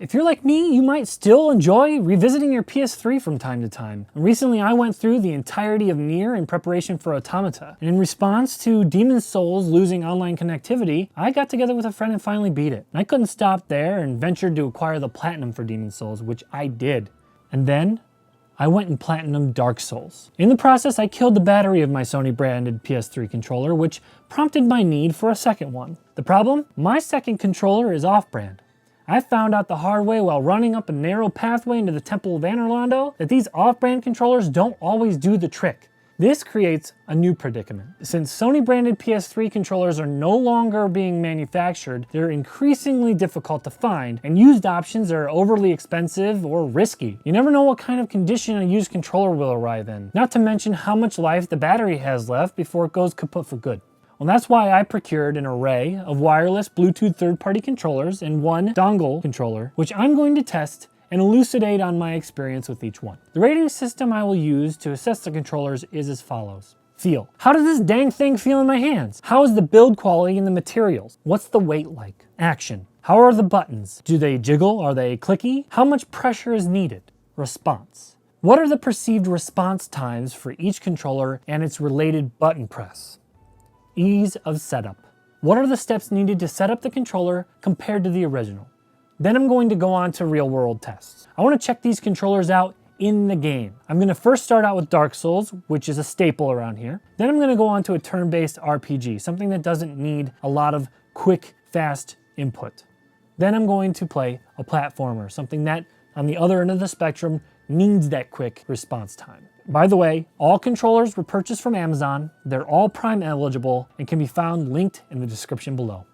If you're like me, you might still enjoy revisiting your PS3 from time to time. And recently I went through the entirety of Nier in preparation for Automata. And in response to Demon's Souls losing online connectivity, I got together with a friend and finally beat it. And I couldn't stop there and ventured to acquire the Platinum for Demon's Souls, which I did. And then I went and Platinum Dark Souls. In the process, I killed the battery of my Sony branded PS3 controller, which prompted my need for a second one. The problem? My second controller is off-brand. I found out the hard way while running up a narrow pathway into the Temple of Anorlando that these off-brand controllers don't always do the trick. This creates a new predicament. Since Sony branded PS3 controllers are no longer being manufactured, they're increasingly difficult to find, and used options are overly expensive or risky. You never know what kind of condition a used controller will arrive in, not to mention how much life the battery has left before it goes kaput for good. Well, that's why I procured an array of wireless Bluetooth third-party controllers and one dongle controller, which I'm going to test and elucidate on my experience with each one. The rating system I will use to assess the controllers is as follows. Feel. How does this dang thing feel in my hands? How is the build quality and the materials? What's the weight like? Action. How are the buttons? Do they jiggle? Are they clicky? How much pressure is needed? Response. What are the perceived response times for each controller and its related button press? Ease of setup. What are the steps needed to set up the controller compared to the original? Then I'm going to go on to real world tests. I want to check these controllers out in the game. I'm going to first start out with Dark Souls, which is a staple around here. Then I'm going to go on to a turn-based RPG, something that doesn't need a lot of quick, fast input. Then I'm going to play a platformer, something that on the other end of the spectrum needs that quick response time. By the way, all controllers were purchased from Amazon. They're all Prime eligible and can be found linked in the description below.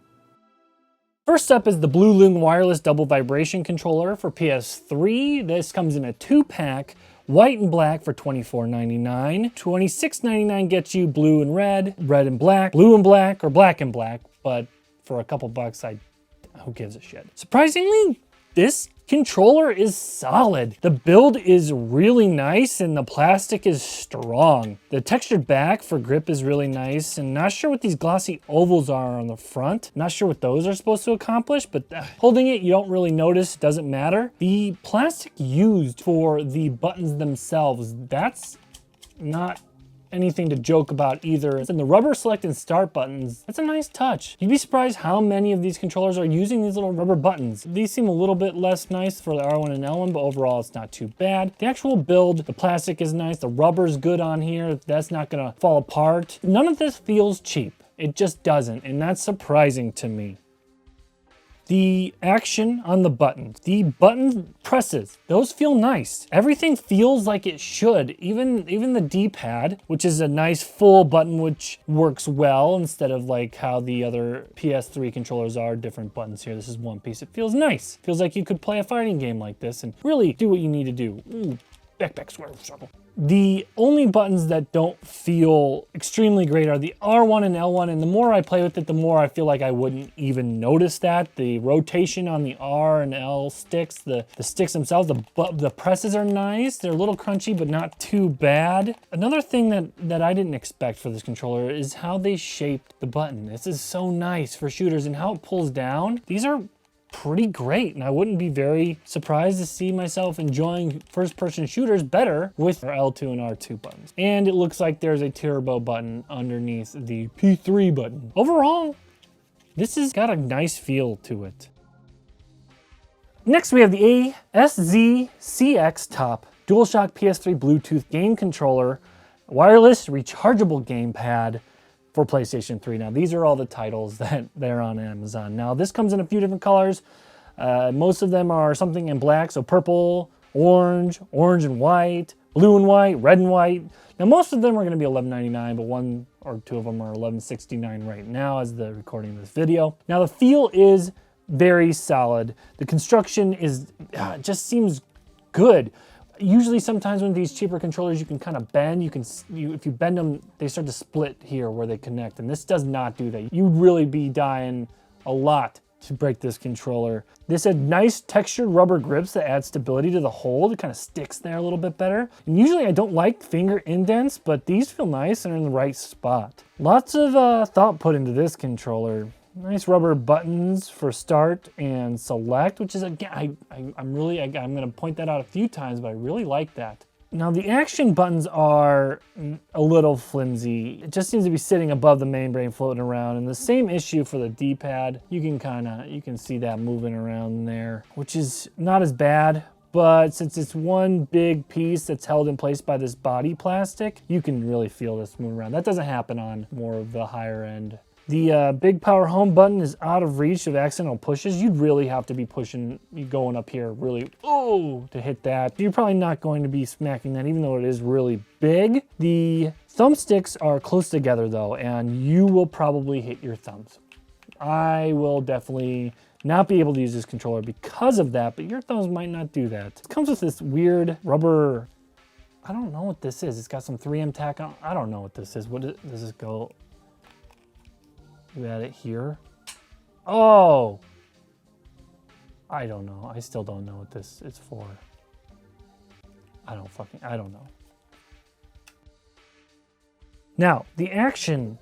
First up is the BlueLoong wireless double vibration controller for PS3. This comes in a 2-pack, white and black for $24.99. $26.99 gets you blue and red, red and black, blue and black, or black and black, but for a couple bucks, who gives a shit? Surprisingly, this controller is solid. The build is really nice and the plastic is strong. The textured back for grip is really nice, and not sure what these glossy ovals are on the front. Not sure what those are supposed to accomplish, but holding it, you don't really notice, doesn't matter. The plastic used for the buttons themselves, that's not anything to joke about either. And the rubber select and start buttons, that's a nice touch. You'd be surprised how many of these controllers are using these little rubber buttons. These seem a little bit less nice for the R1 and L1, but overall it's not too bad. The actual build, the plastic is nice, the rubber's good on here, that's not gonna fall apart. None of this feels cheap. It just doesn't, and that's surprising to me. The action on the buttons, the button presses, those feel nice. Everything feels like it should. Even the D-pad, which is a nice full button which works well instead of like how the other PS3 controllers are, different buttons here. This is one piece. It feels nice. Feels like you could play a fighting game like this and really do what you need to do. Ooh, back, square, circle. The only buttons that don't feel extremely great are the R1 and L1, and the more I play with it, the more I feel like I wouldn't even notice that. The rotation on the R and L sticks, the sticks themselves, the presses are nice. They're a little crunchy, but not too bad. Another thing that I didn't expect for this controller is how they shaped the button. This is so nice for shooters, and how it pulls down. These are pretty great, and I wouldn't be very surprised to see myself enjoying first-person shooters better with our L2 and R2 buttons. And it looks like there's a turbo button underneath the P3 button. Overall, this has got a nice feel to it. Next, we have the A-SZCXTOP Dualshock PS3 Bluetooth game controller, wireless rechargeable gamepad for PlayStation 3. Now, these are all the titles that they're on Amazon. Now, this comes in a few different colors. Most of them are something in black, so purple, orange, orange and white, blue and white, red and white. Now, most of them are going to be $11.99, but one or two of them are $11.69 right now as the recording of this video. Now, the feel is very solid. The construction is just seems good. Usually sometimes with these cheaper controllers you can kind of bend, if you bend them, they start to split here where they connect, and this does not do that. You'd really be dying a lot to break this controller. This had nice textured rubber grips that add stability to the hold. It kind of sticks there a little bit better. And usually I don't like finger indents, but these feel nice and are in the right spot. Lots of thought put into this controller. Nice rubber buttons for start and select, which is, again, I'm going to point that out a few times, but I really like that. Now the action buttons are a little flimsy. It just seems to be sitting above the main brain floating around, and the same issue for the D-pad. You can see that moving around there, which is not as bad, but since it's one big piece that's held in place by this body plastic, you can really feel this move around. That doesn't happen on more of the higher end. The big power home button is out of reach of accidental pushes. You'd really have to be going up here really, to hit that. You're probably not going to be smacking that, even though it is really big. The thumbsticks are close together though, and you will probably hit your thumbs. I will definitely not be able to use this controller because of that, but your thumbs might not do that. It comes with this weird rubber, I don't know what this is. It's got some 3M tack on. I don't know what this is. Does this go? You add it here. Oh, I don't know. I still don't know what this is for. I don't know. Now, the action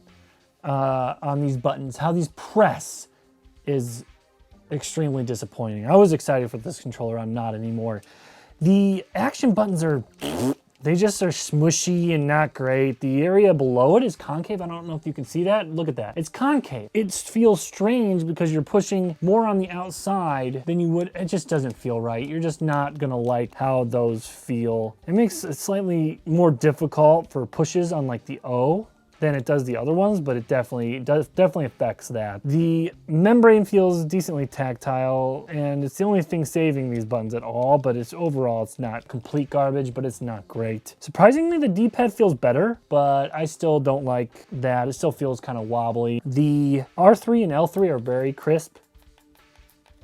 on these buttons, how these press, is extremely disappointing. I was excited for this controller. I'm not anymore. The action buttons are, they just are smushy and not great. The area below it is concave. I don't know if you can see that. Look at that. It's concave. It feels strange because you're pushing more on the outside than you would. It just doesn't feel right. You're just not gonna like how those feel. It makes it slightly more difficult for pushes on like the O than it does the other ones, but it definitely affects that. The membrane feels decently tactile, and it's the only thing saving these buttons at all, but overall it's not complete garbage, but it's not great. Surprisingly, the D-pad feels better, but I still don't like that. It still feels kind of wobbly. The R3 and L3 are very crisp.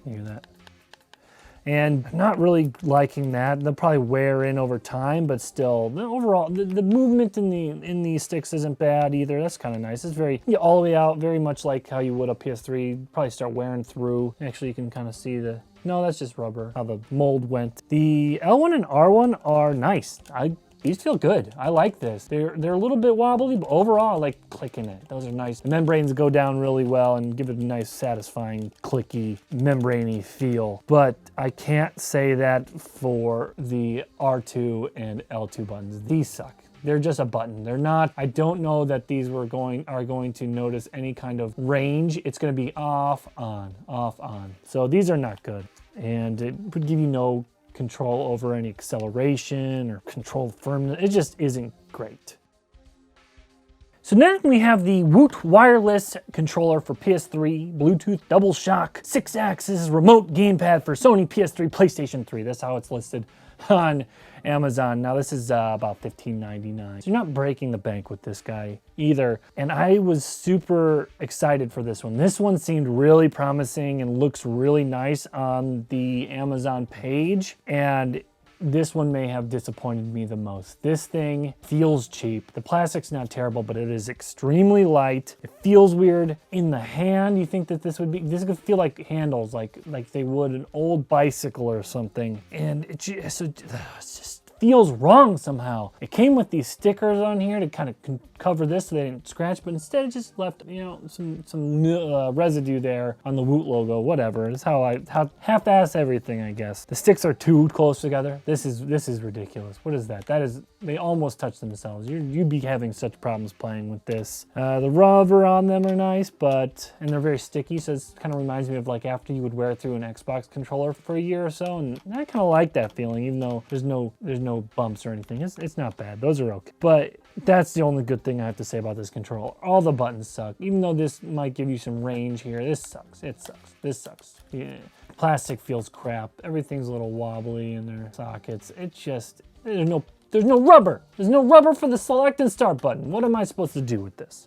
You hear that? And I'm not really liking that. They'll probably wear in over time, but still, overall, the movement in the sticks isn't bad either. That's kind of nice. It's very, all the way out, very much like how you would a PS3. Probably start wearing through. Actually, you can kind of see no, that's just rubber, how the mold went. The L1 and R1 are nice. These feel good. I like this. They're a little bit wobbly, but overall I like clicking it. Those are nice. The membranes go down really well and give it a nice, satisfying, clicky, membraney feel. But I can't say that for the R2 and L2 buttons. These suck. They're just a button. They're not, I don't know that these are going to notice any kind of range. It's gonna be off, on, off, on. So these are not good. And it would give you no control over any acceleration or control firmness. It just isn't great. So then we have the Woot wireless controller for PS3, Bluetooth, Dualshock, Sixaxis, remote gamepad for Sony, PS3, PlayStation 3. That's how it's listed on Amazon. Now this is about $15.99. So you're not breaking the bank with this guy either. And I was super excited for this one. This one seemed really promising and looks really nice on the Amazon page. And this one may have disappointed me the most. This thing feels cheap. The plastic's not terrible, but it is extremely light. It feels weird in the hand. You think that this could feel like handles, like they would an old bicycle or something. And it just feels wrong somehow. It came with these stickers on here to kind of cover this so they didn't scratch, but instead it just left, some residue there on the Woot logo, whatever. It's how I half-ass everything, I guess. The sticks are too close together. This is ridiculous. What is that? They almost touch themselves. You'd be having such problems playing with this. The rubber on them are nice, and they're very sticky, so it kind of reminds me of like after you would wear it through an Xbox controller for a year or so, and I kind of like that feeling, even though there's no bumps or anything. It's not bad. Those are okay. But that's the only good thing I have to say about this controller. All the buttons suck. Even though this might give you some range here, this sucks. It sucks. This sucks. Yeah. Plastic feels crap. Everything's a little wobbly in their sockets. It's just, there's no rubber. There's no rubber for the select and start button. What am I supposed to do with this?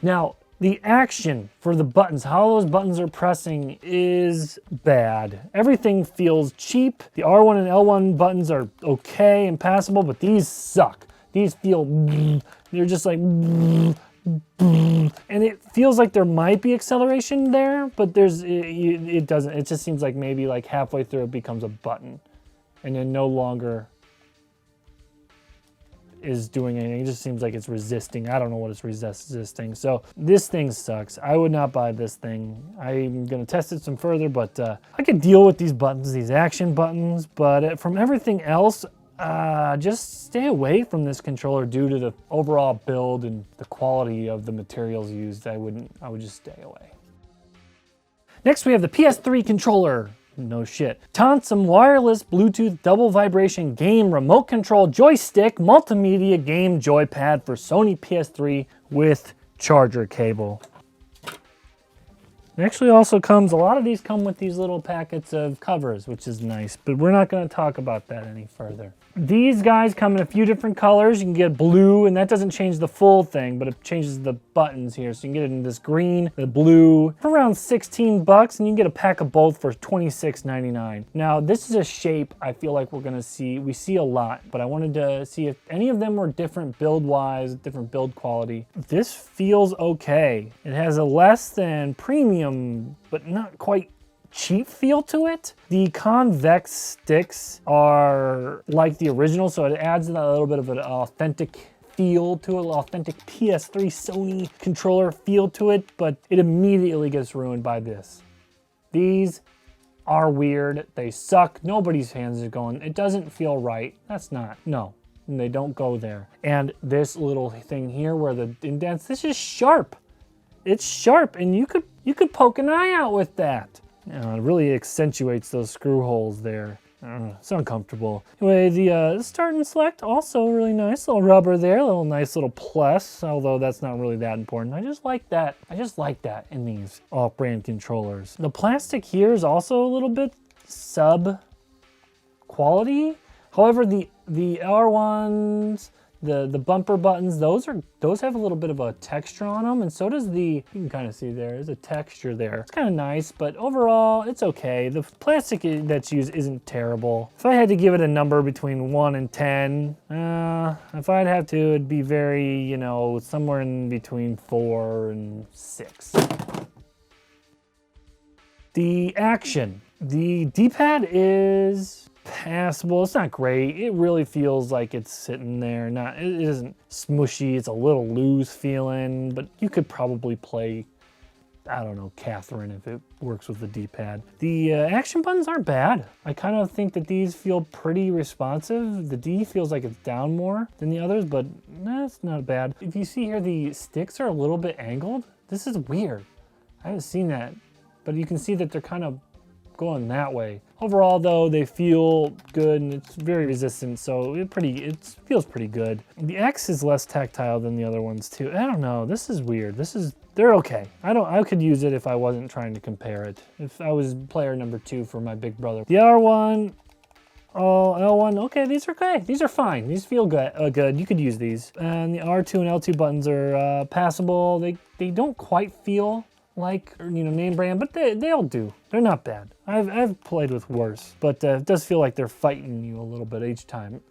Now, the action for the buttons, how those buttons are pressing, is bad. Everything feels cheap. The R1 and L1 buttons are okay and passable, but these suck. These feel, they're just like, and it feels like there might be acceleration there, but it doesn't. It just seems like maybe like halfway through it becomes a button and then no longer is doing anything. It just seems like it's resisting. I don't know what it's resisting. So this thing sucks. I would not buy this thing. I'm gonna test it some further, but I could deal with these buttons, these action buttons, but from everything else, just stay away from this controller due to the overall build and the quality of the materials used. I would just stay away. Next, we have the PS3 controller. No shit. TONSUM wireless Bluetooth double vibration game remote control joystick multimedia game joypad for Sony PS3 with charger cable. It actually also comes, a lot of these come with these little packets of covers, which is nice, but we're not going to talk about that any further. These guys come in a few different colors. You can get blue, and that doesn't change the full thing, but it changes the buttons here. So you can get it in this green, the blue, for around 16 bucks, and you can get a pack of both for $26.99. Now, this is a shape I feel like we see a lot, but I wanted to see if any of them were different build-wise, different build quality. This feels okay. It has a less than premium, but not quite cheap feel to it. The convex sticks are like the original, so it adds a little bit of an authentic feel to it, an authentic PS3 Sony controller feel to it, but it immediately gets ruined by this. These are weird, they suck, nobody's hands are going, it doesn't feel right. That's not, no, they don't go there. And this little thing here where the indents, this is sharp. It's sharp, and you could poke an eye out with that. It really accentuates those screw holes there. It's uncomfortable. Anyway, the start and select, also really nice. Little rubber there, little nice little plus, although that's not really that important. I just like that. I just like that in these off-brand controllers. The plastic here is also a little bit sub quality. However, the R1s, the bumper buttons, those have a little bit of a texture on them, and so does you can kind of see there's a texture there. It's kind of nice, but overall, it's okay. The plastic that's used isn't terrible. If I had to give it a number between 1 and 10, if I'd have to, it'd be very, you know, somewhere in between 4 and 6. The action. The D-pad is passable. It's not great. It really feels like it's sitting there. It isn't smushy. It's a little loose feeling, but you could probably play, I don't know, Catherine if it works with the D-pad. The action buttons aren't bad. I kind of think that these feel pretty responsive. The D feels like it's down more than the others, but that's not bad. If you see here, the sticks are a little bit angled. This is weird. I haven't seen that, but you can see that they're kind of going that way. Overall though, they feel good and it's very resistant, so it feels pretty good. The X is less tactile than the other ones too. I don't know, this is weird. They're okay. I could use it if I wasn't trying to compare it. If I was player number 2 for my big brother. The R1, L1, okay, these are okay. These are fine. These feel good. You could use these. And the R2 and L2 buttons are passable. They don't quite feel like, you know, name brand, but they'll do. They're not bad. I've played with worse, but it does feel like they're fighting you a little bit each time.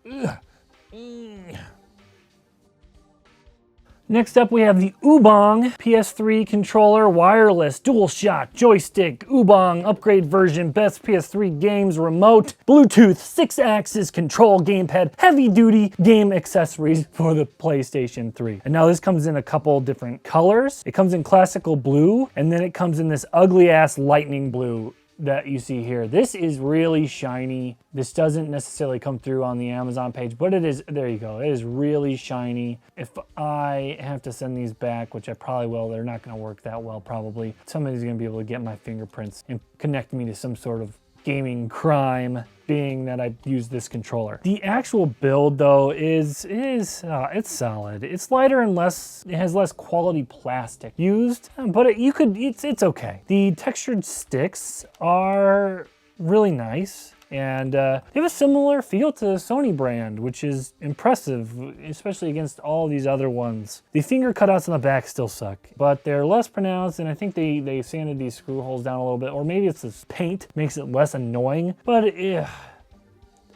Next up, we have the OUBANG PS3 controller, wireless, Dualshock, joystick, OUBANG, upgrade version, best PS3 games, remote, Bluetooth, Sixaxis control, gamepad, heavy duty game accessories for the PlayStation 3. And now this comes in a couple different colors. It comes in classical blue, and then it comes in this ugly ass lightning blue that you see here. This is really shiny. This doesn't necessarily come through on the Amazon page, but it is, there you go. It is really shiny. If I have to send these back, which I probably will, they're not gonna work that well probably. Somebody's gonna be able to get my fingerprints and connect me to some sort of gaming crime, being that I use this controller. The actual build though is it's solid. It's lighter and it has less quality plastic used, but it's okay. The textured sticks are really nice, and they have a similar feel to the Sony brand, which is impressive, especially against all these other ones. The finger cutouts on the back still suck, but they're less pronounced, and I think they sanded these screw holes down a little bit, or maybe it's this paint makes it less annoying, but I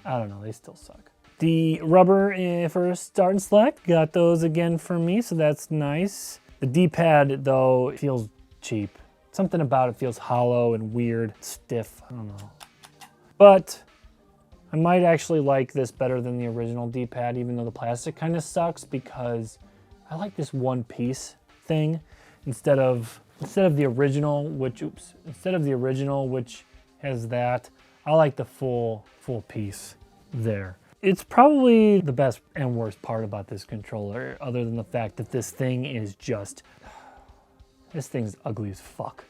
don't know, they still suck. The rubber for start and select, got those again for me, so that's nice. The D-pad though feels cheap. Something about it feels hollow and weird, stiff, I don't know. But I might actually like this better than the original D-pad, even though the plastic kind of sucks, because I like this one piece thing instead of the original, which has that. I like the full piece there. It's probably the best and worst part about this controller, other than the fact that this thing's ugly as fuck.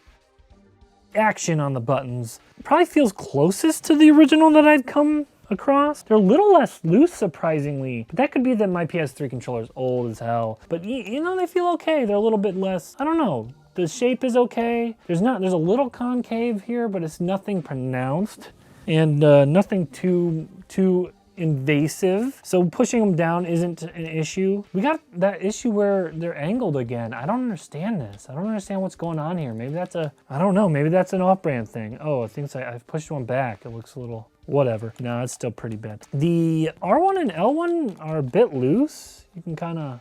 Action on the buttons probably feels closest to the original that I'd come across. They're a little less loose, surprisingly, but that could be that my PS3 controller's old as hell. But you know, they feel okay. They're a little bit less, I don't know. The shape is okay. There's a little concave here, but it's nothing pronounced and nothing too invasive. So pushing them down isn't an issue. We got that issue where they're angled again. I don't understand this. I don't understand what's going on here. Maybe that's I don't know, maybe that's an off-brand thing. Oh, I think I've pushed one back. It looks a little, whatever. No, it's still pretty bad. The R1 and L1 are a bit loose. You can kind of,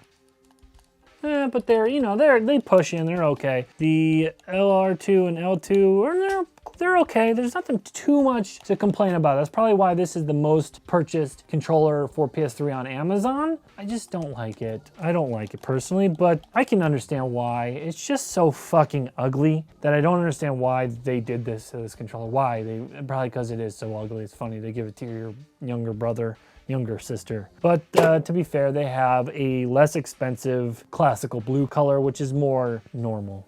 but they're, you know, they push in, they're okay. The LR2 and L2 they're okay. There's nothing too much to complain about. That's probably why this is the most purchased controller for PS3 on Amazon. I just don't like it. I don't like it personally, but I can understand why. It's just so fucking ugly that I don't understand why they did this to this controller. Why? Probably because it is so ugly. It's funny. They give it to your younger brother, younger sister. But to be fair, they have a less expensive classical blue color, which is more normal.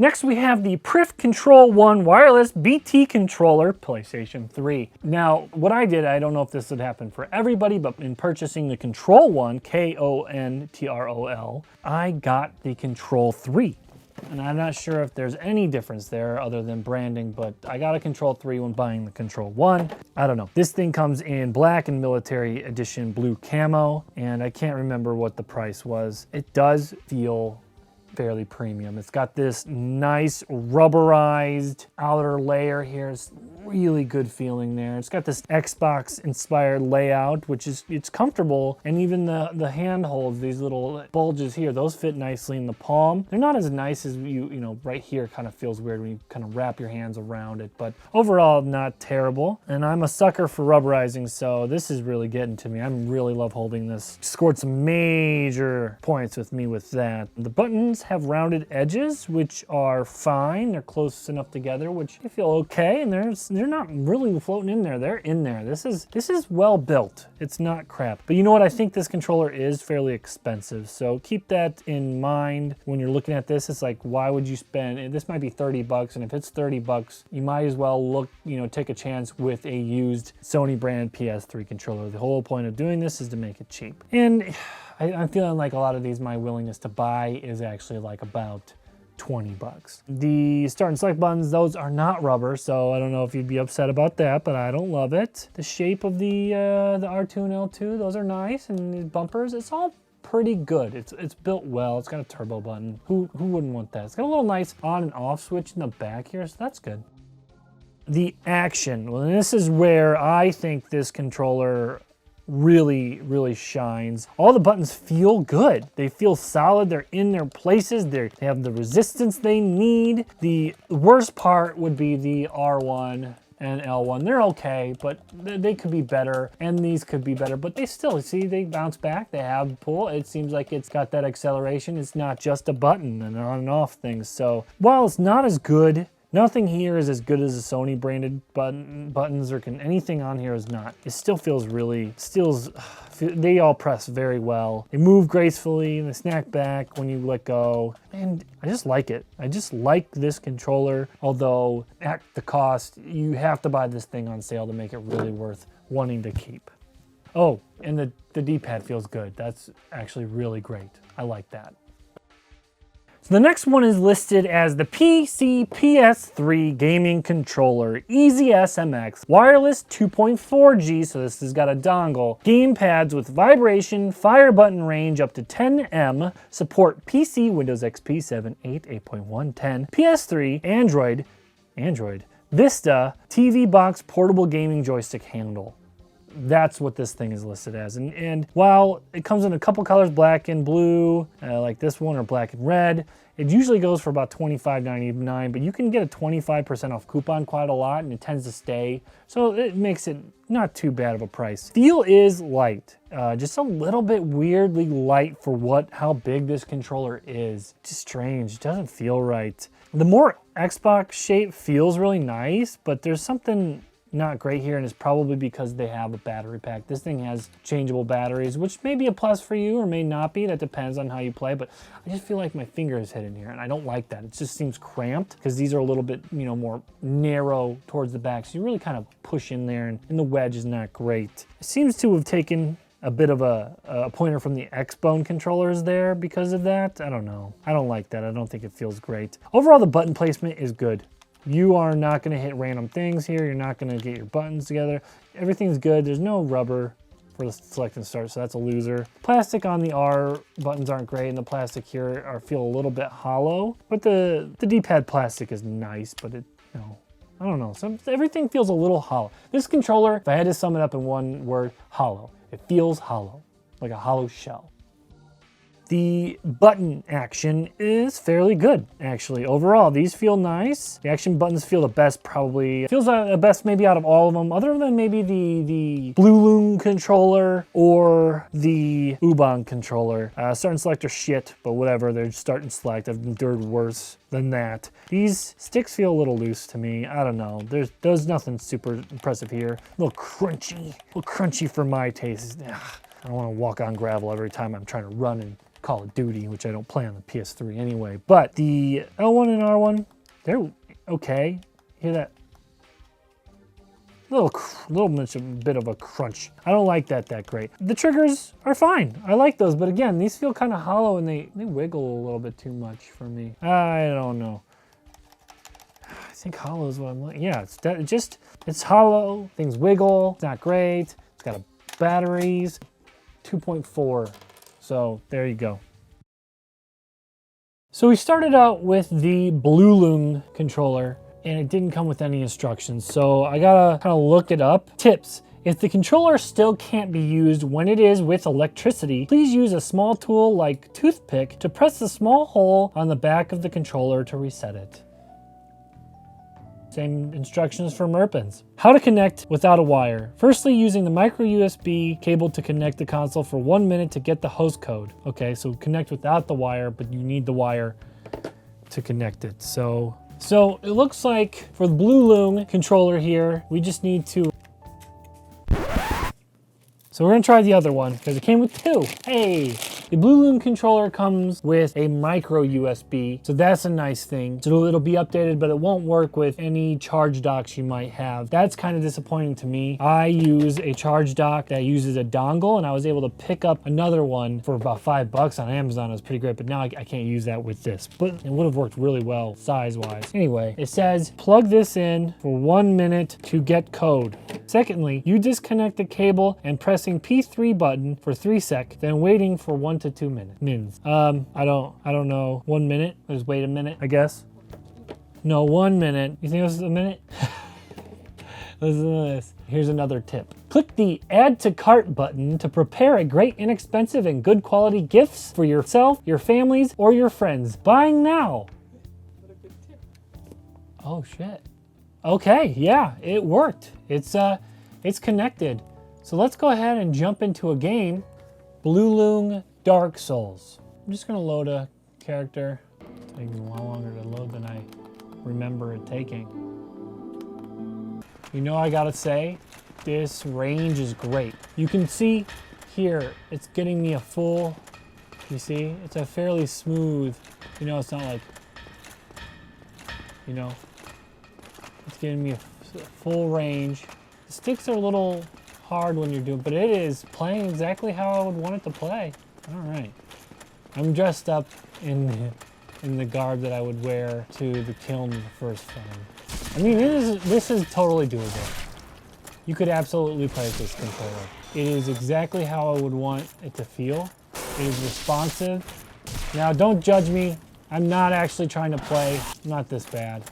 Next, we have the Prif Kontrol 1 wireless BT controller, PlayStation 3. Now, what I did, I don't know if this would happen for everybody, but in purchasing the Kontrol 1, K-O-N-T-R-O-L, I got the Kontrol 3. And I'm not sure if there's any difference there other than branding, but I got a Kontrol 3 when buying the Kontrol 1. I don't know. This thing comes in black and military edition blue camo, and I can't remember what the price was. It does feel fairly premium. It's got this nice rubberized outer layer here. It's really good feeling there. It's got this Xbox inspired layout, which is, it's comfortable, and even the handholds, these little bulges here, those fit nicely in the palm. They're not as nice as you know, right here kind of feels weird when you kind of wrap your hands around it, but overall not terrible. And I'm a sucker for rubberizing, so this is really getting to me. I really love holding this. Scored some major points with me with that. The buttons have rounded edges, which are fine. They're close enough together, which I feel okay, and they're not really floating in there. They're in there. This is well built. It's not crap. But you know what? I think this controller is fairly expensive, so keep that in mind when you're looking at this. It's like, why would you spend, this might be 30 bucks, and if it's 30 bucks, you might as well look, you know, take a chance with a used Sony brand PS3 controller. The whole point of doing this is to make it cheap. And I'm feeling like a lot of these, my willingness to buy is actually like about 20 bucks. The start and select buttons, those are not rubber, so I don't know if you'd be upset about that, but I don't love it. The shape of the R2 and L2, those are nice, and the bumpers, it's all pretty good. It's built well. It's got a turbo button. Who wouldn't want that? It's got a little nice on and off switch in the back here, so that's good. The action, well, this is where I think this controller really shines. All the buttons feel good. They feel solid. They're in their places. They have the resistance they need. The worst part would be the R1 and L1. They're okay, but they could be better, and these could be better, but they still, see, they bounce back. They have pull. It seems like it's got that acceleration. It's not just a button and on and off things. So while it's not as good, nothing here is as good as the Sony branded buttons, or anything on here is not. It still feels really, they all press very well. They move gracefully, and they snap back when you let go. And I just like it. I just like this controller, although at the cost, you have to buy this thing on sale to make it really worth wanting to keep. Oh, and the D-pad feels good. That's actually really great. I like that. So the next one is listed as the PC PS3 gaming controller, EZSMX, wireless 2.4G, so this has got a dongle, gamepads with vibration, fire button range up to 10M, support PC, Windows XP 7, 8, 8.1, 10, PS3, Android, Vista, TV box, portable gaming joystick handle. That's what this thing is listed as. And while it comes in a couple colors, black and blue, like this one, or black and red, it usually goes for about $25.99, but you can get a 25% off coupon quite a lot, and it tends to stay. So it makes it not too bad of a price. Feel is light, just a little bit weirdly light for how big this controller is. Just strange, it doesn't feel right. The more Xbox shape feels really nice, but there's something not great here, and it's probably because they have a battery pack. This thing has changeable batteries, which may be a plus for you or may not be. That depends on how you play, but I just feel like my finger is hidden here, and I don't like that. It just seems cramped because these are a little bit, you know, more narrow towards the back, so you really kind of push in there, and the wedge is not great. It seems to have taken a bit of a pointer from the Xbone controllers there because of that. I don't know. I don't like that. I don't think it feels great. Overall, the button placement is good. You are not going to hit random things here. You're not going to get your buttons together. Everything's good. There's no rubber for the select and start, so that's a loser. Plastic on the R buttons aren't great, and the plastic here feel a little bit hollow. But the D-pad plastic is nice, but it, you know, I don't know. Everything feels a little hollow. This controller, if I had to sum it up in one word, hollow. It feels hollow, like a hollow shell. The button action is fairly good, actually. Overall, these feel nice. The action buttons feel the best, probably. Feels the best maybe out of all of them, other than maybe the BlueLoong controller or the OUBANG controller. Start and select are shit, but whatever, they're start and select. I've endured worse than that. These sticks feel a little loose to me. I don't know. There's nothing super impressive here. A little crunchy for my taste. Ugh, I don't want to walk on gravel every time I'm trying to run and Call of Duty, which I don't play on the PS3 anyway. But the L1 and R1, they're okay. Hear that? Little bit of a crunch. I don't like that great. The triggers are fine. I like those, but again, these feel kind of hollow and they wiggle a little bit too much for me. I don't know. I think hollow is what I'm like. Yeah, it's hollow. Things wiggle. It's not great. It's got batteries, 2.4. So there you go. So we started out with the BlueLoong controller, and it didn't come with any instructions. So I gotta kind of look it up. Tips: if the controller still can't be used when it is with electricity, please use a small tool like toothpick to press the small hole on the back of the controller to reset it. Same instructions for Merpins. How to connect without a wire. Firstly, using the micro USB cable to connect the console for 1 minute to get the host code. Okay, so connect without the wire, but you need the wire to connect it. So it looks like for the BlueLoong controller here, we just need to... So we're gonna try the other one because it came with two. Hey! The BlueLoong controller comes with a micro USB, so that's a nice thing. So it'll be updated, but it won't work with any charge docks you might have. That's kind of disappointing to me. I use a charge dock that uses a dongle, and I was able to pick up another one for about $5 on Amazon. It was pretty great, but now I can't use that with this. But it would have worked really well size-wise. Anyway, it says plug this in for 1 minute to get code. Secondly, you disconnect the cable and pressing P3 button for 3 seconds, then waiting for 1 to 2 minutes. I don't know. 1 minute? Let's wait a minute, I guess. No, 1 minute. You think this is a minute? Listen to this. Here's another tip. Click the Add to Cart button to prepare a great, inexpensive, and good quality gifts for yourself, your families, or your friends. Buying now. What a good tip. Oh, shit. Okay, yeah, it worked. It's connected. So let's go ahead and jump into a game. BlueLoong Dark Souls. I'm just gonna load a character. It's taking a lot longer to load than I remember it taking. You know, I gotta say, this range is great. You can see here, it's getting me a full, you see? It's a fairly smooth, you know, it's not like, you know, it's getting me a full range. The sticks are a little hard when you're doing, but it is playing exactly how I would want it to play. All right, I'm dressed up in the garb that I would wear to the kiln the first time. I mean, this is totally doable. You could absolutely play with this controller. It is exactly how I would want it to feel. It is responsive. Now, don't judge me. I'm not actually trying to play. Not this bad.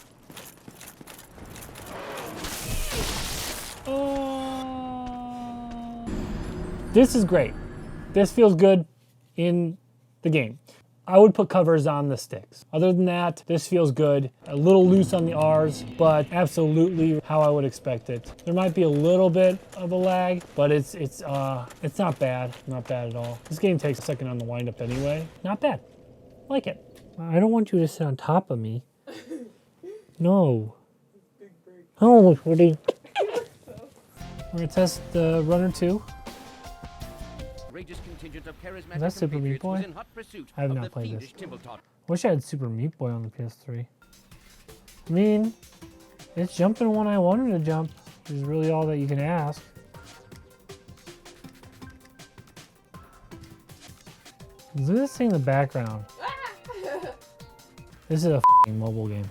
This is great. This feels good in the game. I would put covers on the sticks. Other than that, this feels good. A little loose on the R's, but absolutely how I would expect it. There might be a little bit of a lag, but it's not bad. Not bad at all. This game takes a second on the windup anyway. Not bad. Like it. I don't want you to sit on top of me. No. Oh, Woody. We're gonna test the Runner 2. Is that Super Meat Boy? I have not played this. Wish I had Super Meat Boy on the PS3. I mean, it's jumping when I wanted to jump, is really all that you can ask. Look at this thing in the background. This is a f***ing mobile game.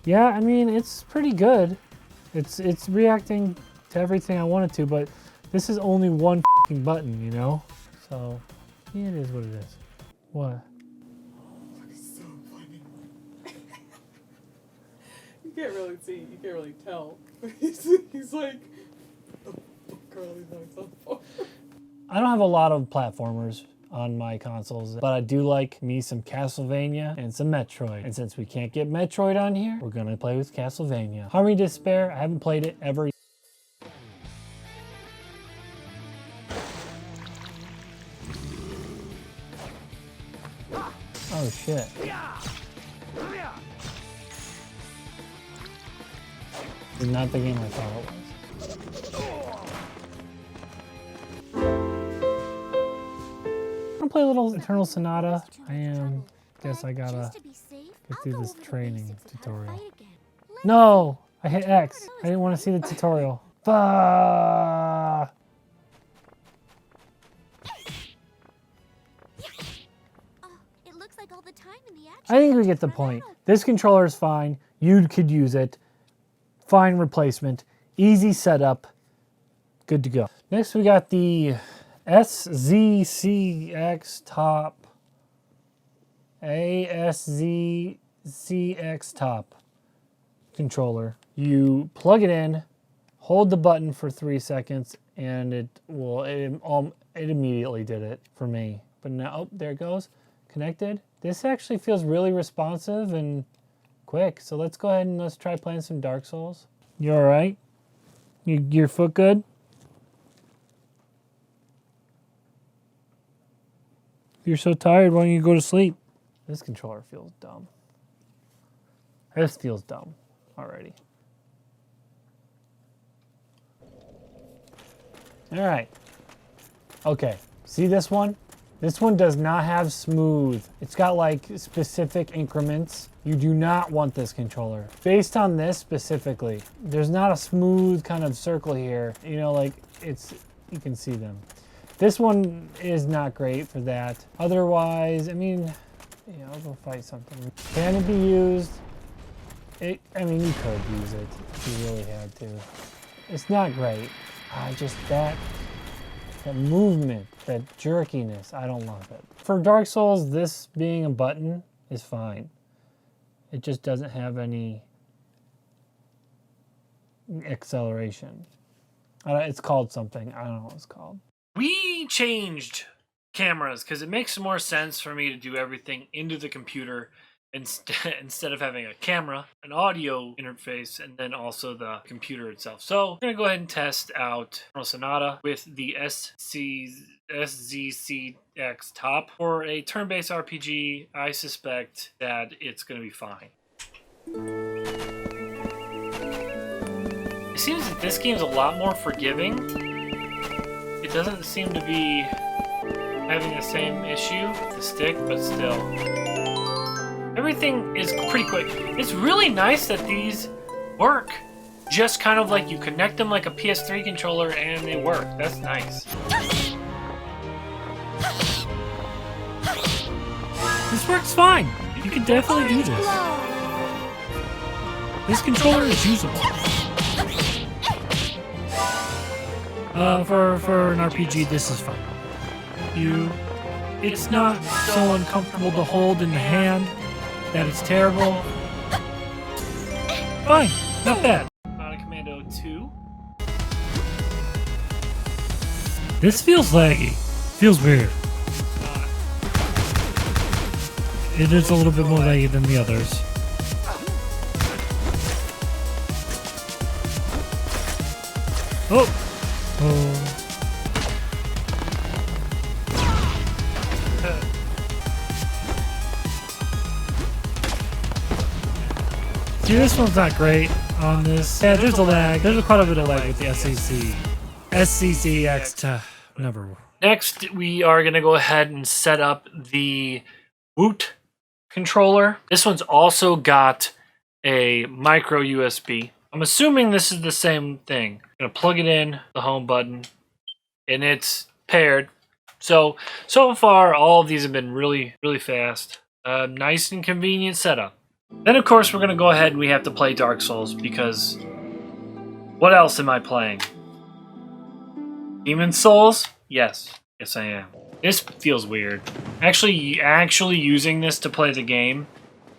Yeah, I mean, it's pretty good. It's reacting to everything I want it to, but this is only one f***ing button, you know? So, yeah, it is what it is. What? It's so funny. You can't really see, you can't really tell. He's like, oh, Carly's on his phone. I don't have a lot of platformers on my consoles, but I do like me some Castlevania and some Metroid. And since we can't get Metroid on here, we're gonna play with Castlevania. Harmony Despair, I haven't played it ever. Oh shit. It's not the game I thought it was. I'm gonna play a little Eternal Sonata. Guess I gotta get through this training tutorial. No! I hit X. I didn't want to see the tutorial. Fuck! I think we get the point. This controller is fine. You could use it. Fine replacement. Easy setup. Good to go. Next we got the A-SZCXTOP. A-SZCXTOP controller. You plug it in, hold the button for 3 seconds, and it immediately did it for me. But now, oh, there it goes. Connected. This actually feels really responsive and quick. So let's go ahead and let's try playing some Dark Souls. You all right? Your foot good? If you're so tired, why don't you go to sleep? This controller feels dumb. This feels dumb already. All right. Okay. See this one? This one does not have smooth. It's got like specific increments. You do not want this controller. Based on this specifically, there's not a smooth kind of circle here. You know, like you can see them. This one is not great for that. Otherwise, I mean, yeah, I'll go fight something. Can it be used? I mean, you could use it if you really had to. It's not great. Just that movement, that jerkiness, I don't love it. For Dark Souls, this being a button is fine. It just doesn't have any acceleration. It's called something. I don't know what it's called. We changed cameras because it makes more sense for me to do everything into the computer instead of having a camera, an audio interface, and then also the computer itself. So we're gonna go ahead and test out Sonata with the A-SZCXTOP. For a turn-based RPG, I suspect that it's gonna be fine. It seems that this game's a lot more forgiving. It doesn't seem to be having the same issue with the stick, but still. Everything is pretty quick. It's really nice that these work. Just kind of like you connect them like a PS3 controller and they work. That's nice. This works fine. You can definitely do this. This controller is usable. For an RPG, this is fine. It's not so uncomfortable to hold in the hand that it's terrible. Fine, not bad. Commando 2. This feels laggy. Feels weird. It is a little bit more laggy than the others. Oh! Oh. See, this one's not great on this. Yeah, there's a lag. There's quite a bit of lag with the A-SZCXTOP. Never. Next, we are going to go ahead and set up the Woot controller. This one's also got a micro USB. I'm assuming this is the same thing. I'm going to plug it in, the home button, and it's paired. So far, all of these have been really, really fast. Nice and convenient setup. Then, of course, we're going to go ahead and we have to play Dark Souls because what else am I playing? Demon Souls? Yes. Yes, I am. This feels weird. Actually using this to play the game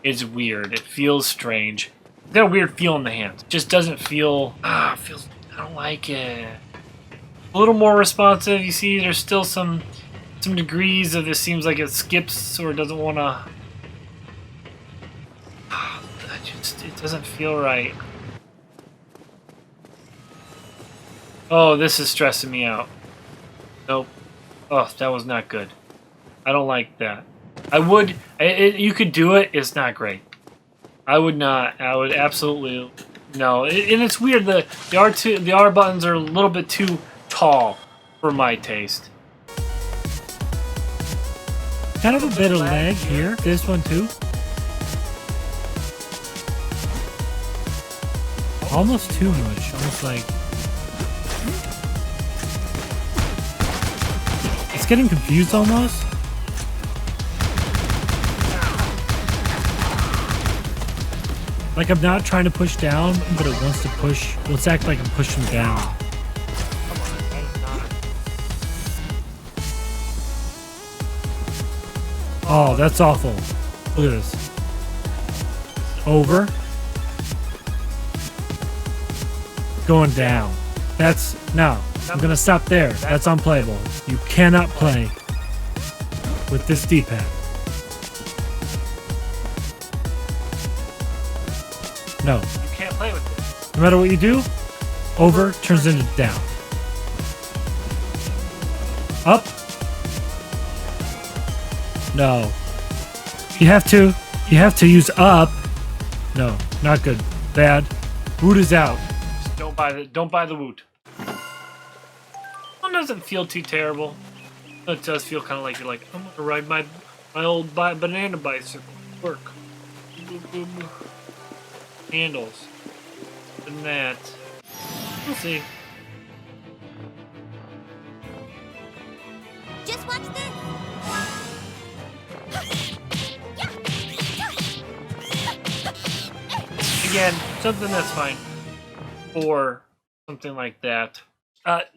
is weird. It feels strange. It's got a weird feel in the hands. It just doesn't feel... I don't like it. A little more responsive. You see, there's still some degrees of this seems like it skips or doesn't want to... It doesn't feel right. Oh, this is stressing me out. Nope. Oh, that was not good. I don't like that. You could do it. It's not great. I would not. I would absolutely no. And it's weird. The R buttons are a little bit too tall for my taste. Kind of a bit of lag here. This one too. Almost too much. Almost like it's getting confused almost. Like I'm not trying to push down, but it wants to push. Well, it's acting like I'm pushing down. Oh, that's awful. Look at this. Over. Going down. No. I'm gonna stop there. That's unplayable. You cannot play with this D-pad. No. You can't play with this. No matter what you do, over turns into down. Up. No. You have to use up. No, not good. Bad. Woot is out. Just don't buy the Woot. It doesn't feel too terrible. It does feel kind of like you're like, I'm gonna ride my old banana bicycle to work. Handles. And that. We'll see. Just watch this. Again, something that's fine for something like that.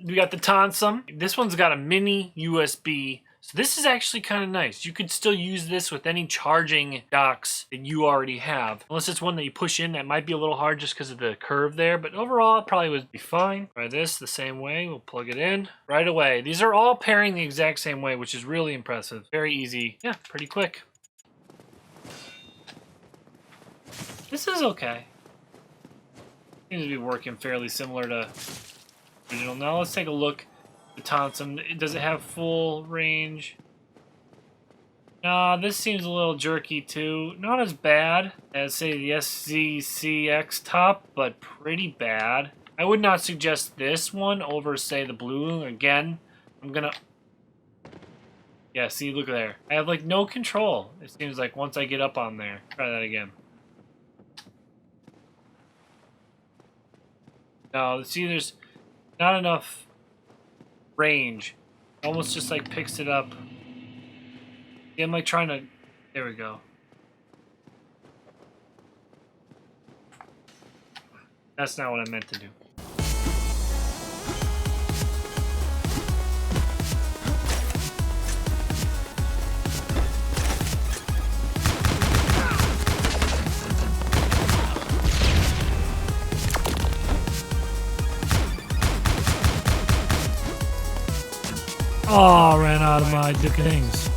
We got the TONSUM. This one's got a mini USB. So this is actually kind of nice. You could still use this with any charging docks that you already have. Unless it's one that you push in, that might be a little hard just because of the curve there. But overall, it probably would be fine. Try this the same way. We'll plug it in right away. These are all pairing the exact same way, which is really impressive. Very easy. Yeah, pretty quick. This is okay. Seems to be working fairly similar to original. Now let's take a look. The TONSUM, does it have full range? Nah, this seems a little jerky too. Not as bad as, say, the A-SZCXTOP, but pretty bad. I would not suggest this one over, say, the BlueLoong. Again, I'm gonna... Yeah, see, look there. I have, like, no control. It seems like once I get up on there. Try that again. No, see, there's not enough range. Almost just like picks it up. Yeah, I'm like trying to... There we go. That's not what I meant to do. Oh, ran out of my things.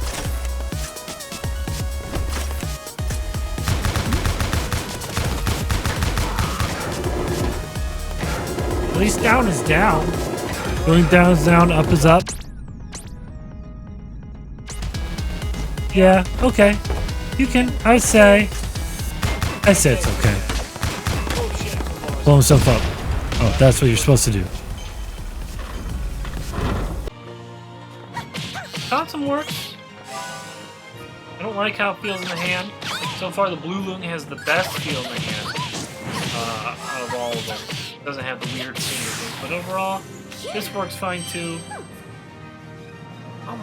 At least down is down. Going down is down, up is up. Yeah, okay. You can, I say it's okay. Blow himself up. Oh, that's what you're supposed to do. TONSUM works. I don't like how it feels in the hand. So far, the BlueLoong has the best feel in the hand out of all of them. It doesn't have the weird finger thing, but overall, this works fine too.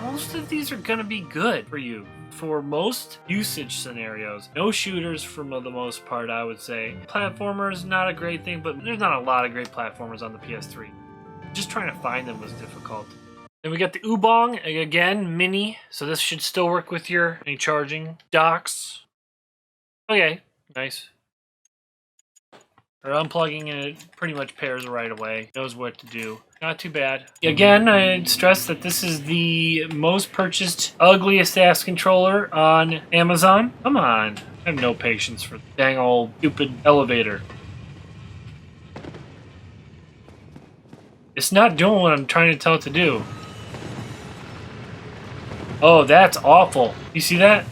Most of these are gonna be good for you for most usage scenarios. No shooters for the most part, I would say. Platformers, not a great thing, but there's not a lot of great platformers on the PS3. Just trying to find them was difficult. Then we got the OUBANG, again, mini, so this should still work with your any charging docks. Okay, nice. Or unplugging and it pretty much pairs right away. Knows what to do. Not too bad. Again, I'd stress that this is the most purchased, ugliest ass controller on Amazon. Come on. I have no patience for the dang old stupid elevator. It's not doing what I'm trying to tell it to do. Oh, that's awful. You see that?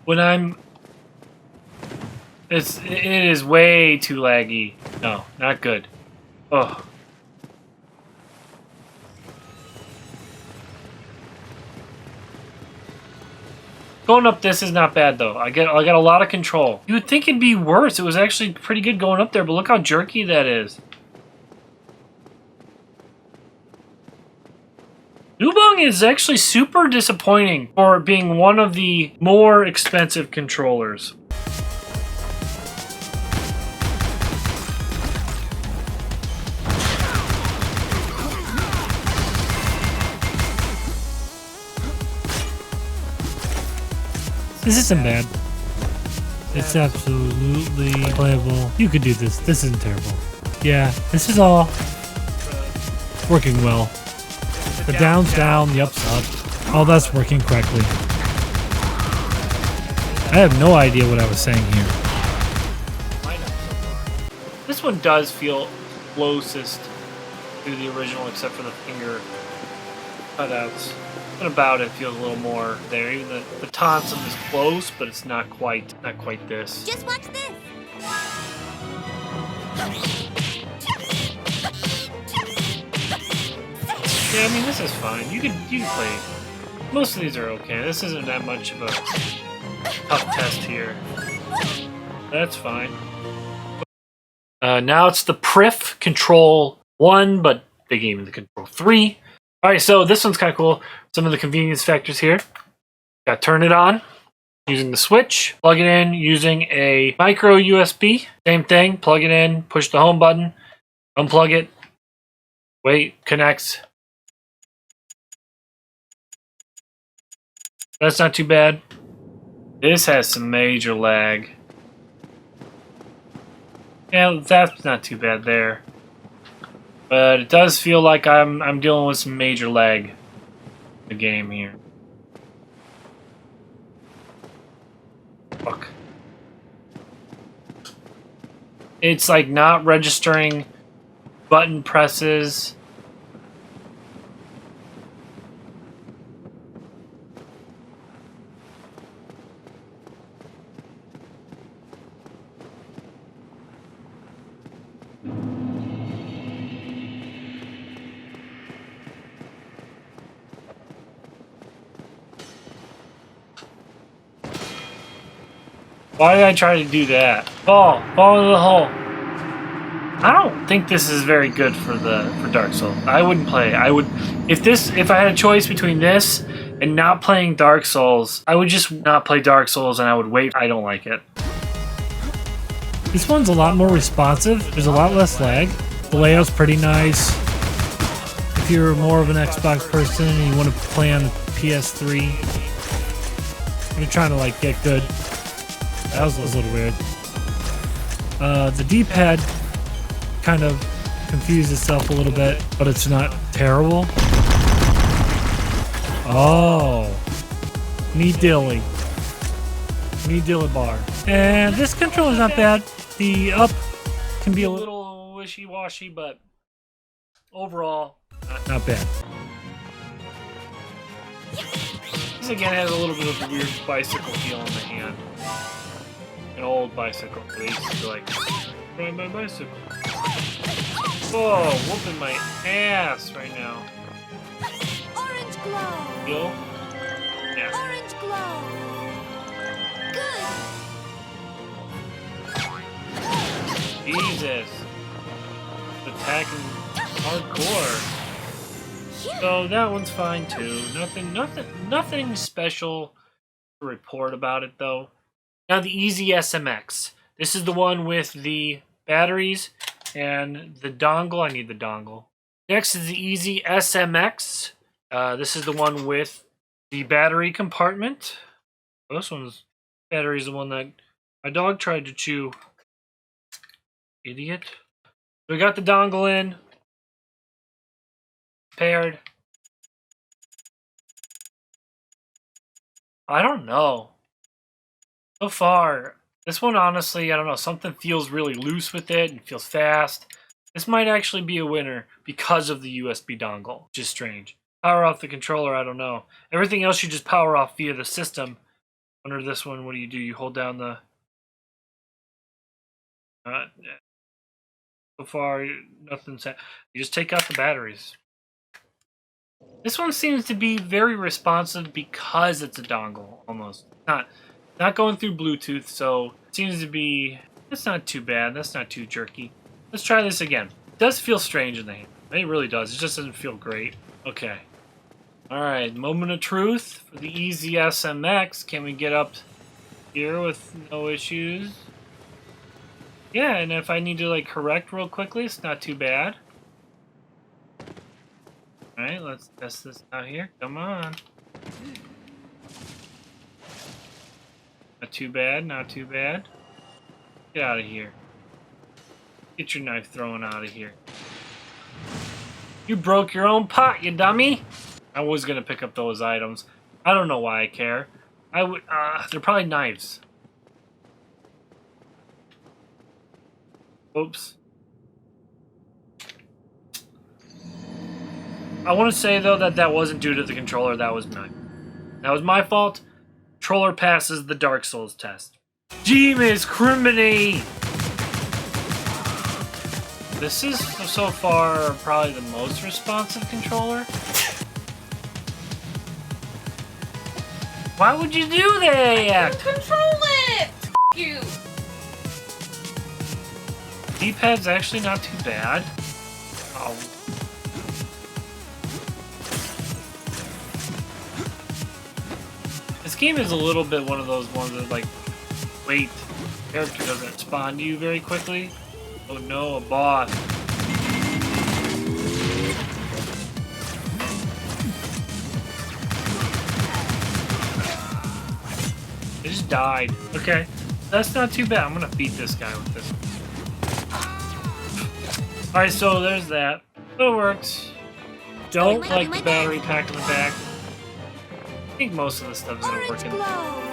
When I'm... It is way too laggy. No, not good. Oh. Going up this is not bad though. I got a lot of control. You would think it'd be worse. It was actually pretty good going up there, but look how jerky that is. OUBANG is actually super disappointing for being one of the more expensive controllers. This isn't bad. It's absolutely playable. You could do this. This isn't terrible. Yeah, this is all working well. The down's down, the up's up. All that's working correctly. I have no idea what I was saying here. This one does feel closest to the original except for the finger cutouts. But about it feels a little more there. Even the TONSUM is close, but it's not quite this. Just watch this. Yeah, I mean this is fine. You can play. Most of these are okay. This isn't that much of a tough test here. That's fine. Now it's the prif Kontrol 1, but they gave me the Kontrol 3. Alright, so this one's kind of cool. Some of the convenience factors here. Got turn it on using the switch. Plug it in using a micro USB. Same thing. Plug it in. Push the home button. Unplug it. Wait. Connects. That's not too bad. This has some major lag. Yeah, that's not too bad there. But it does feel like I'm dealing with some major lag in the game here. Fuck. It's like not registering button presses. Why did I try to do that? Fall into the hole. I don't think this is very good for Dark Souls. I wouldn't play. If I had a choice between this and not playing Dark Souls, I would just not play Dark Souls and I would wait. I don't like it. This one's a lot more responsive. There's a lot less lag. The layout's pretty nice. If you're more of an Xbox person and you want to play on the PS3, you're trying to like get good. That was a little weird. The D-pad kind of confused itself a little bit, but it's not terrible. Oh. Neat dilly. Neat dilly bar. And this controller's not bad. The up can be a little wishy-washy, but overall, not bad. This again has a little bit of a weird bicycle feel in the hand. An old bicycle. They used to be like, ride my bicycle. Whoa, whooping my ass right now. Orange glow. Yo? Yeah. Orange glow. Good. Jesus. Attacking hardcore. So that one's fine too. Nothing special to report about it though. Now the A-SZCXTOP. This is the one with the batteries and the dongle. I need the dongle. Next is the A-SZCXTOP. This is the one with the battery compartment. This one's battery is the one that my dog tried to chew. Idiot. We got the dongle in. Paired. I don't know. So far, this one honestly, I don't know. Something feels really loose with it and feels fast. This might actually be a winner because of the USB dongle, which is strange. Power off the controller, I don't know. Everything else you just power off via the system. Under this one, what do? You hold down the... so far, nothing's... You just take out the batteries. This one seems to be very responsive because it's a dongle, almost. Not going through Bluetooth, so it seems to be... That's not too bad. That's not too jerky. Let's try this again. It does feel strange in the hand. It really does. It just doesn't feel great. Okay. Alright, moment of truth for the A-SZCXTOP. Can we get up here with no issues? Yeah, and if I need to like correct real quickly, it's not too bad. Alright, let's test this out here. Come on. Not too bad, not too bad. Get out of here. Get your knife thrown out of here. You broke your own pot, you dummy! I was gonna pick up those items. I don't know why I care. I would, they're probably knives. Oops. I want to say, though, that wasn't due to the controller. That was mine. That was my fault. Controller passes the Dark Souls test. Jeemus criminy! This is, so far, probably the most responsive controller. Why would you do that? Control it! F you! D-pad's actually not too bad. Oh. This game is a little bit one of those ones that, like, wait, the character doesn't respond to you very quickly. Oh no, a boss. It just died. Okay, that's not too bad. I'm gonna beat this guy with this. Alright, so there's that. It works. Don't like the battery pack in the back. I think most of the stuff is gonna work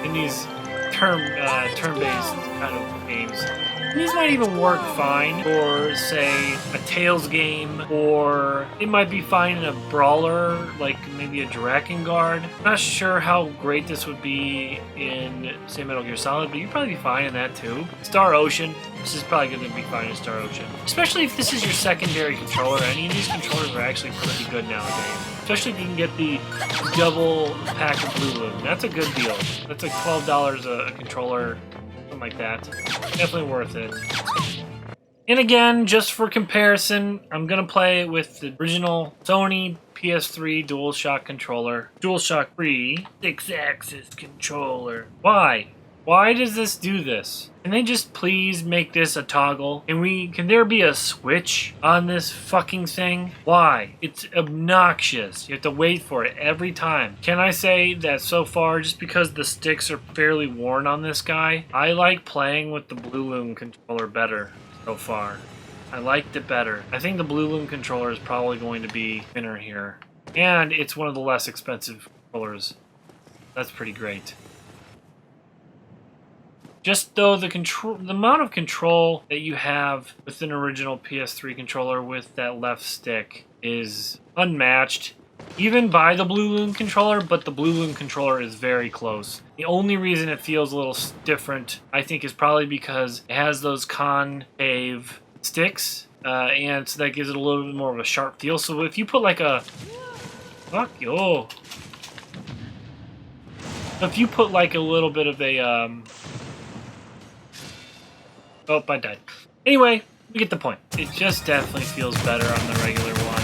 in these turn-based kind of games. And these might even work fine for, say, a Tales game, or it might be fine in a brawler, like maybe a Drakengard. I'm not sure how great this would be in, say, Metal Gear Solid, but you'd probably be fine in that too. Star Ocean. This is probably going to be fine in Star Ocean. Especially if this is your secondary controller. Any of these controllers are actually pretty good nowadays. Especially if you can get the double pack of BlueLoong. That's a good deal. That's like $12 a controller, something like that. Definitely worth it. And again, just for comparison, I'm going to play with the original Sony PS3 Dualshock controller. Dualshock 3 Sixaxis controller. Why? Why does this do this? Can they just please make this a toggle? Can there be a switch on this fucking thing? Why? It's obnoxious. You have to wait for it every time. Can I say that so far, just because the sticks are fairly worn on this guy, I like playing with the BlueLoong controller better so far. I liked it better. I think the BlueLoong controller is probably going to be winner here. And it's one of the less expensive controllers. That's pretty great. Just though the amount of control that you have with an original PS3 controller with that left stick is unmatched, even by the BlueLoong controller, but the BlueLoong controller is very close. The only reason it feels a little different, I think, is probably because it has those concave sticks, and so that gives it a little bit more of a sharp feel. So if you put like a... Fuck yo! If you put like a little bit of a... Oh, I died. Anyway, we get the point. It just definitely feels better on the regular one.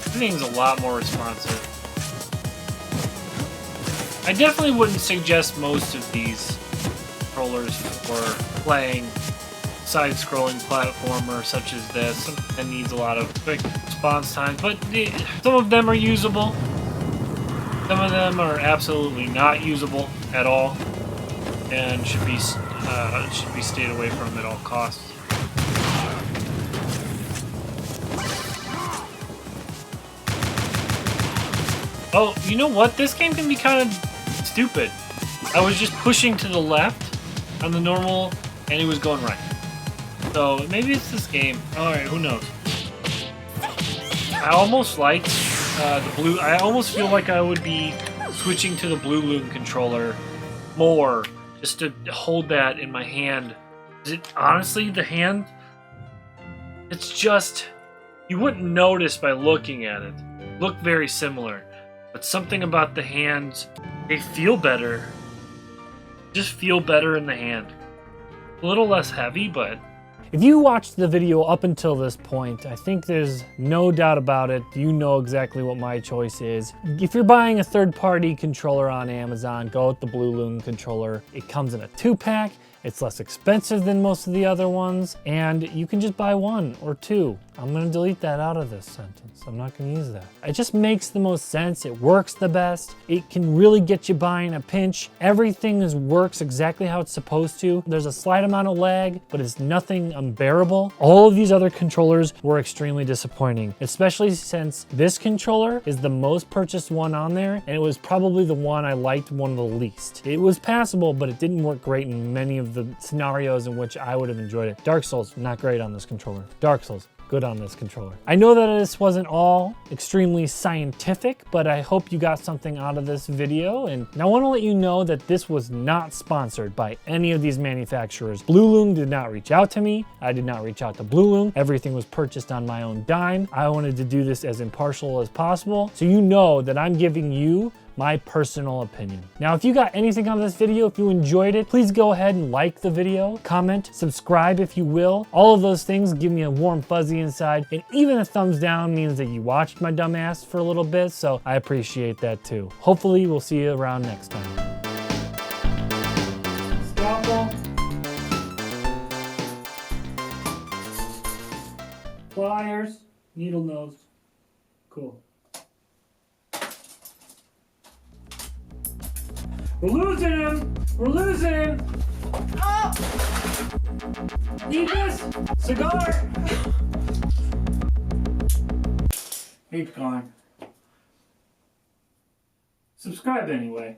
Everything's a lot more responsive. I definitely wouldn't suggest most of these controllers for playing side-scrolling platformer such as this. That needs a lot of quick response times, but some of them are usable. Some of them are absolutely not usable at all, and should be stayed away from at all costs. Oh, you know what? This game can be kind of stupid. I was just pushing to the left on the normal, and it was going right. So maybe it's this game. Alright, who knows? I almost liked the blue. I almost feel like I would be switching to the BlueLoong controller more, just to hold that in my hand. Honestly, the hand, it's just, you wouldn't notice by looking at it. Look very similar. But something about the hands, they feel better. Just feel better in the hand. A little less heavy, but... If you watched the video up until this point, I think there's no doubt about it. You know exactly what my choice is. If you're buying a third-party controller on Amazon, go with the BlueLoong controller. It comes in a 2-pack. It's less expensive than most of the other ones, and you can just buy one or two. I'm gonna delete that out of this sentence. I'm not gonna use that. It just makes the most sense. It works the best. It can really get you by in a pinch. Everything works exactly how it's supposed to. There's a slight amount of lag, but it's nothing unbearable. All of these other controllers were extremely disappointing, especially since this controller is the most purchased one on there, and it was probably the one I liked one of the least. It was passable, but it didn't work great in many of the scenarios in which I would have enjoyed it. Dark Souls, not great on this controller. Dark Souls, good on this controller. I know that this wasn't all extremely scientific, but I hope you got something out of this video. And I want to let you know that this was not sponsored by any of these manufacturers. BlueLoong did not reach out to me. I did not reach out to BlueLoong. Everything was purchased on my own dime. I wanted to do this as impartial as possible, so you know that I'm giving you my personal opinion. Now, if you got anything out of this video, if you enjoyed it, please go ahead and like the video, comment, subscribe if you will. All of those things give me a warm fuzzy inside, and even a thumbs down means that you watched my dumb ass for a little bit, so I appreciate that too. Hopefully, we'll see you around next time. Scalpel. Pliers. Needle nose. Cool. We're losing him! We're losing him! Oh! Eat this! Cigar! He's gone. Subscribe anyway.